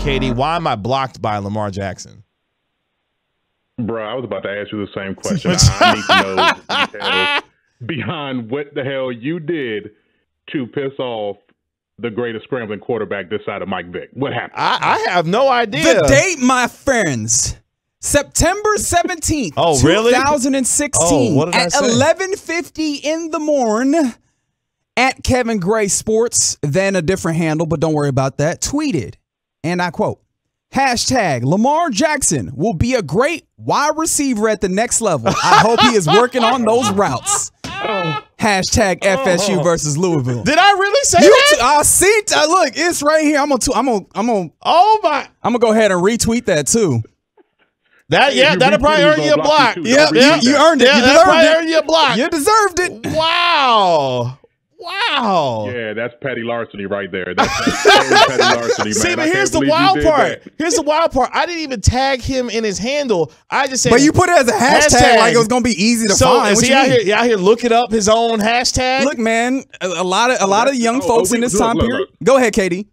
KD, why am I blocked by Lamar Jackson? Bro, I was about to ask you the same question. I need to know the details behind what the hell you did to piss off the greatest scrambling quarterback this side of Mike Vick. What happened? I have no idea. The date, my friends. September 17th, oh, really? 2016 at 11:50 in the morning at Kevin Gray Sports, then a different handle, but don't worry about that, tweeted, and I quote, hashtag Lamar Jackson will be a great wide receiver at the next level. I hope he is working on those routes. Hashtag FSU versus Louisville. Did I really say that? I see it. Look, it's right here. I'm gonna go ahead and retweet that too. That'll probably earn you a block. Yeah, you earned it. Yeah, that'll probably earn you a block. You deserved it. Wow. Yeah, that's petty larceny right there. That's petty larceny, man. See, but here's the wild part. Here's the wild part. I didn't even tag him in his handle. I just said, but you put it as a hashtag like it was gonna be easy to find. So is he out here looking up his own hashtag? Look, man, a lot of young folks in this time period. Go ahead, Katie.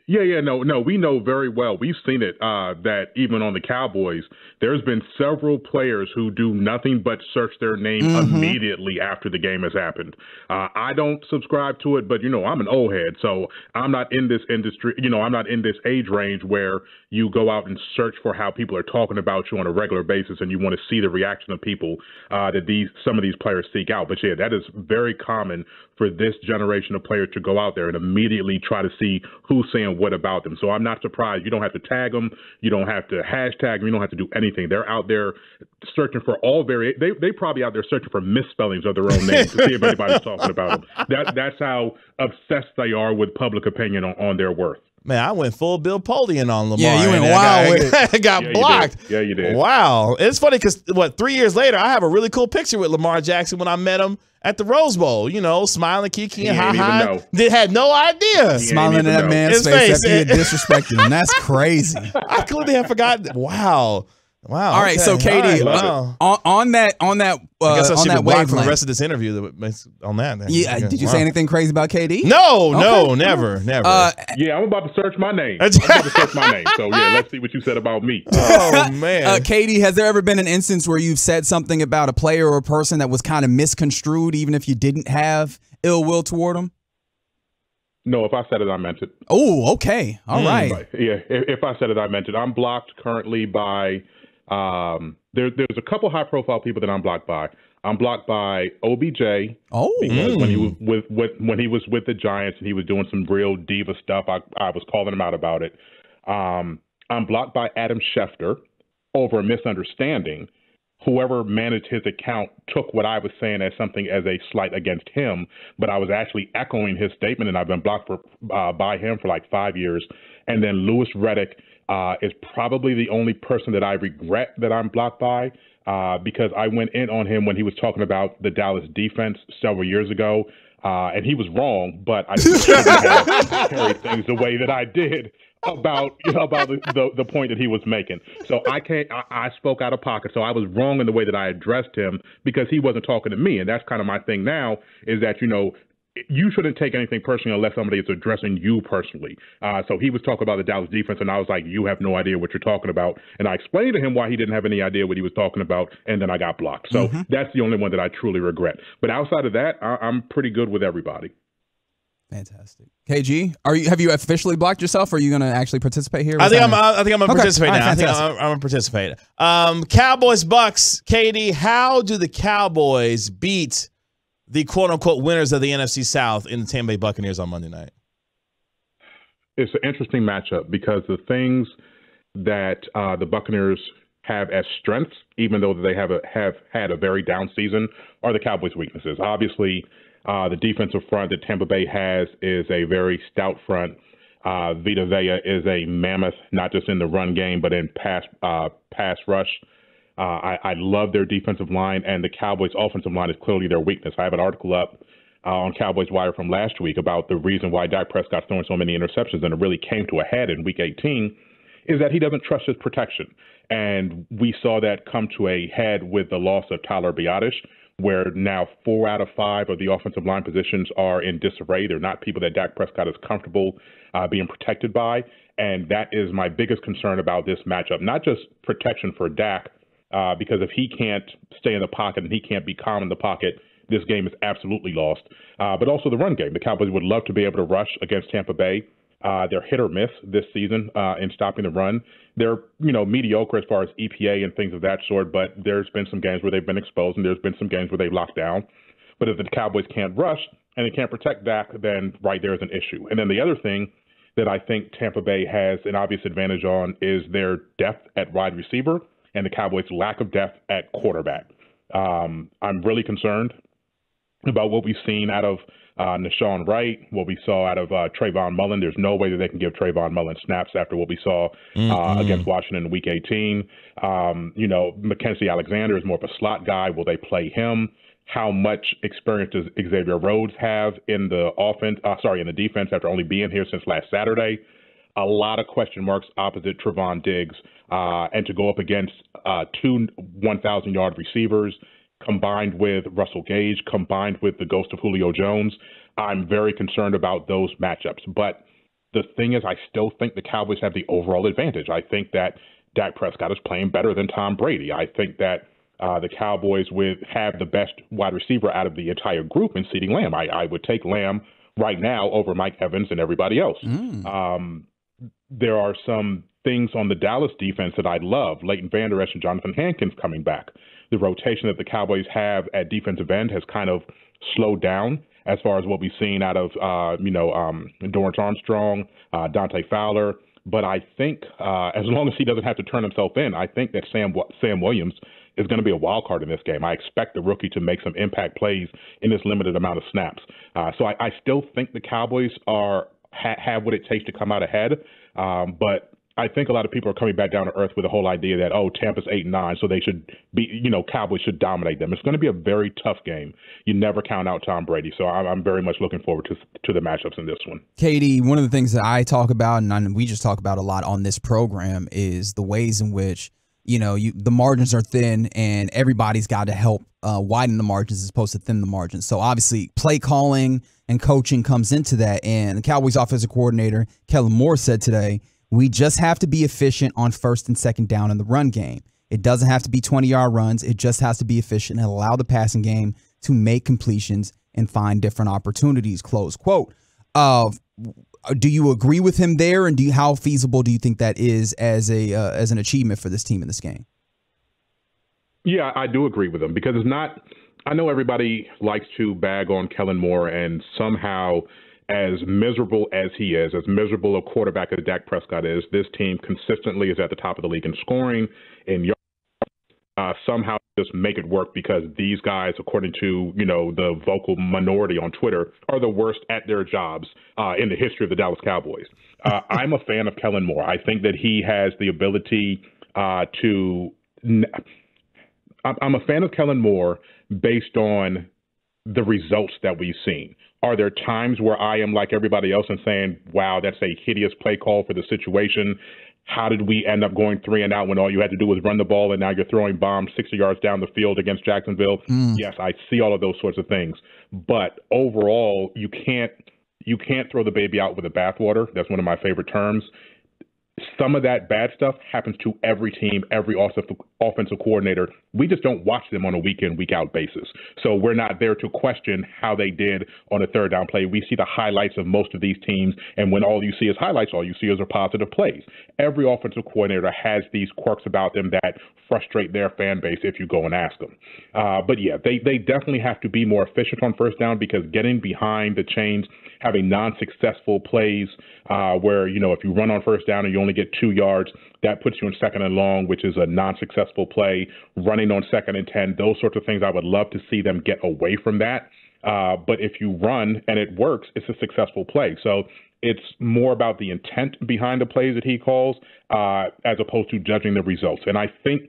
Yeah, no, we know very well. We've seen it that even on the Cowboys, there's been several players who do nothing but search their name immediately after the game has happened. I don't subscribe to it, but, I'm an old head, so I'm not in this industry. I'm not in this age range where you go out and search for how people are talking about you on a regular basis and you want to see the reaction of people that some of these players seek out. But, yeah, that is very common for this generation of players to go out there and immediately try to see who's saying what about them. So I'm not surprised. You don't have to tag them. You don't have to hashtag them. You don't have to do anything. They're out there searching for they probably out there searching for misspellings of their own names to see if anybody's talking about them. That's how obsessed they are with public opinion on their worth. Man, I went full Bill Polian on Lamar. Yeah, you went wild with it. Got blocked. Yeah, you did. Wow. It's funny because, 3 years later, I have a really cool picture with Lamar Jackson when I met him at the Rose Bowl, smiling, kiki, and ha-ha. They had no idea. Smiling in that man's face after you disrespected him. That's crazy. I clearly have forgotten. Wow. All right, so Katie, on that I guess I should be blocked for the wavelength. rest of this interview on that. Yeah, did you say anything crazy about KD? No, never. Yeah, I'm about to search my name. So yeah, let's see what you said about me. Oh man, Katie, has there ever been an instance where you've said something about a player or a person that was kind of misconstrued, even if you didn't have ill will toward them? No, if I said it, I meant it. Oh, okay, all right. Yeah, if I said it, I meant it. I'm blocked currently by. There's a couple high-profile people that I'm blocked by. I'm blocked by OBJ. Because when he was with the Giants and he was doing some real diva stuff, I was calling him out about it. I'm blocked by Adam Schefter over a misunderstanding. Whoever managed his account took what I was saying as something as a slight against him, but I was actually echoing his statement, and I've been blocked by him for like 5 years. And then Louis Riddick is probably the only person that I regret that I'm blocked by because I went in on him when he was talking about the Dallas defense several years ago, and he was wrong, but I shouldn't have carried things the way that I did about the point that he was making. So I spoke out of pocket. So I was wrong in the way that I addressed him because he wasn't talking to me. And that's kind of my thing now is that, you shouldn't take anything personally unless somebody is addressing you personally. So he was talking about the Dallas defense, and I was like, you have no idea what you're talking about. And I explained to him why he didn't have any idea what he was talking about, and then I got blocked. So that's the only one that I truly regret. But outside of that, I'm pretty good with everybody. Fantastic. KG, have you officially blocked yourself, or are you going to actually participate here? I think I'm going to participate now. Fantastic. I think I'm going to participate. Cowboys, Bucs. Katie, how do the Cowboys beat the quote-unquote winners of the NFC South in the Tampa Bay Buccaneers on Monday night? It's an interesting matchup because the things that the Buccaneers have as strengths, even though they have had a very down season, are the Cowboys' weaknesses. Obviously, the defensive front that Tampa Bay has is a very stout front. Vita Vea is a mammoth, not just in the run game, but in pass rush. I love their defensive line, and the Cowboys' offensive line is clearly their weakness. I have an article up on Cowboys Wire from last week about the reason why Dak Prescott's throwing so many interceptions, and it really came to a head in Week 18, is that he doesn't trust his protection. And we saw that come to a head with the loss of Tyler Biadasz, where now 4 out of 5 of the offensive line positions are in disarray. They're not people that Dak Prescott is comfortable being protected by. And that is my biggest concern about this matchup, not just protection for Dak, because if he can't stay in the pocket and he can't be calm in the pocket, this game is absolutely lost. But also the run game. The Cowboys would love to be able to rush against Tampa Bay. They're hit or miss this season in stopping the run. They're, mediocre as far as EPA and things of that sort, but there's been some games where they've been exposed and there's been some games where they've locked down. But if the Cowboys can't rush and they can't protect Dak, then right there is an issue. And then the other thing that I think Tampa Bay has an obvious advantage on is their depth at wide receiver and the Cowboys' lack of depth at quarterback. I'm really concerned about what we've seen out of Nashawn Wright, what we saw out of Trayvon Mullen. There's no way that they can give Trayvon Mullen snaps after what we saw against Washington in Week 18. Mackenzie Alexander is more of a slot guy. Will they play him? How much experience does Xavier Rhodes have in the in the defense after only being here since last Saturday? A lot of question marks opposite Trevon Diggs, and to go up against 2 1,000-yard receivers, combined with Russell Gage, combined with the ghost of Julio Jones, I'm very concerned about those matchups. But the thing is, I still think the Cowboys have the overall advantage. I think that Dak Prescott is playing better than Tom Brady. I think that the Cowboys have the best wide receiver out of the entire group in CeeDee Lamb. I would take Lamb right now over Mike Evans and everybody else. There are some things on the Dallas defense that I love. Leighton Vander Esch and Jonathan Hankins coming back. The rotation that the Cowboys have at defensive end has kind of slowed down as far as what we've seen out of, Dorrance Armstrong, Dante Fowler. But I think as long as he doesn't have to turn himself in, I think that Sam Williams is going to be a wild card in this game. I expect the rookie to make some impact plays in this limited amount of snaps. So I still think the Cowboys have what it takes to come out ahead. But I think a lot of people are coming back down to earth with the whole idea that, Tampa's 8-9, so they should be, Cowboys should dominate them. It's going to be a very tough game. You never count out Tom Brady. So I'm very much looking forward to the matchups in this one. Katie, one of the things that I talk about, and we just talk about a lot on this program, is the ways in which, the margins are thin and everybody's got to help widen the margins as opposed to thin the margins. So obviously play calling and coaching comes into that. And the Cowboys offensive coordinator, Kellen Moore, said today, we just have to be efficient on first and second down in the run game. It doesn't have to be 20-yard runs. It just has to be efficient and allow the passing game to make completions and find different opportunities, close quote. Do you agree with him there? And how feasible do you think that is as an achievement for this team in this game? Yeah, I do agree with him because it's not – I know everybody likes to bag on Kellen Moore, and somehow – as miserable as he is, as miserable a quarterback as Dak Prescott is, this team consistently is at the top of the league in scoring, in yards. Somehow just make it work because these guys, according to, the vocal minority on Twitter, are the worst at their jobs in the history of the Dallas Cowboys. I'm a fan of Kellen Moore. I think that he has the ability I'm a fan of Kellen Moore based on the results that we've seen. Are there times where I am like everybody else and saying, wow, that's a hideous play call for the situation? How did we end up going 3 and out when all you had to do was run the ball and now you're throwing bombs 60 yards down the field against Jacksonville? Yes, I see all of those sorts of things. But overall, you can't throw the baby out with the bathwater. That's one of my favorite terms. Some of that bad stuff happens to every team, every offensive coordinator. We just don't watch them on a week-in, week-out basis. So we're not there to question how they did on a third down play. We see the highlights of most of these teams, and when all you see is highlights, all you see is positive plays. Every offensive coordinator has these quirks about them that frustrate their fan base if you go and ask them. But yeah, they definitely have to be more efficient on first down because getting behind the chains, having non-successful plays where, if you run on first down and you only get 2 yards, that puts you in second and long, which is a non-successful play. Running on second and 10, those sorts of things, I would love to see them get away from that. But if you run and it works, it's a successful play. So it's more about the intent behind the plays that he calls as opposed to judging the results. And I think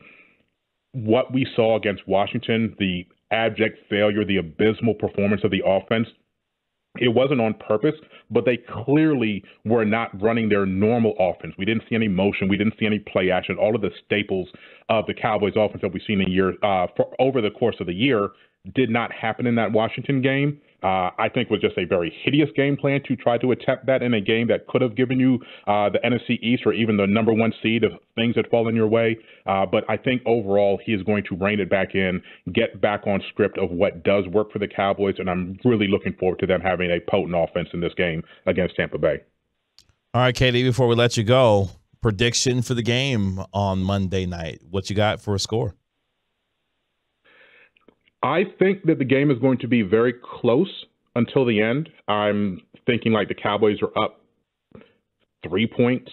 what we saw against Washington, the abject failure, the abysmal performance of the offense, it wasn't on purpose, but they clearly were not running their normal offense. We didn't see any motion. We didn't see any play action. All of the staples of the Cowboys offense that we've seen over the course of the year did not happen in that Washington game, I think was just a very hideous game plan to try to attempt that in a game that could have given you the NFC East or even the number one seed if things had fallen your way. But I think overall he is going to rein it back in, get back on script of what does work for the Cowboys, and I'm really looking forward to them having a potent offense in this game against Tampa Bay. All right, Katie, before we let you go, prediction for the game on Monday night. What you got for a score? I think that the game is going to be very close until the end. I'm thinking like the Cowboys are up 3 points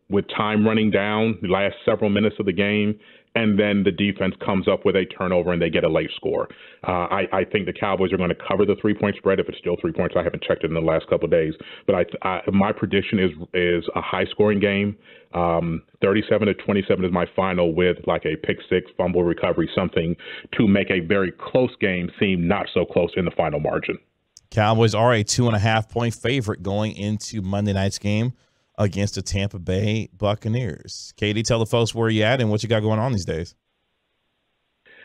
with time running down the last several minutes of the game, and then the defense comes up with a turnover and they get a late score. I think the Cowboys are going to cover the 3-point spread if it's still 3 points. I haven't checked it in the last couple of days, but my prediction is a high-scoring game. 37-27 is my final, with like a pick six, fumble recovery, something to make a very close game seem not so close in the final margin. Cowboys are a 2.5-point favorite going into Monday night's game against the Tampa Bay Buccaneers. Katie, tell the folks where you at and what you got going on these days.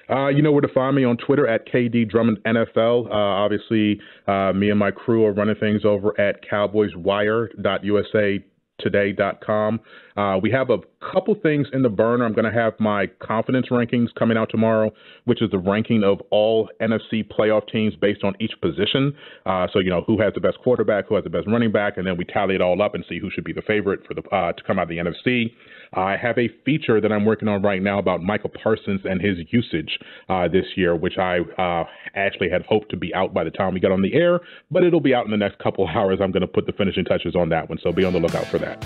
You know where to find me on Twitter at KD Drummond NFL. Obviously, me and my crew are running things over at cowboyswire.usatoday.com. We have a couple things in the burner. I'm going to have my confidence rankings coming out tomorrow, which is the ranking of all NFC playoff teams based on each position. So, you know, who has the best quarterback, who has the best running back, and then we tally it all up and see who should be the favorite for the to come out of the NFC. I have a feature that I'm working on right now about Michael Parsons and his usage this year, which I actually had hoped to be out by the time we got on the air, but it'll be out in the next couple hours. I'm going to put the finishing touches on that one, so be on the lookout for that.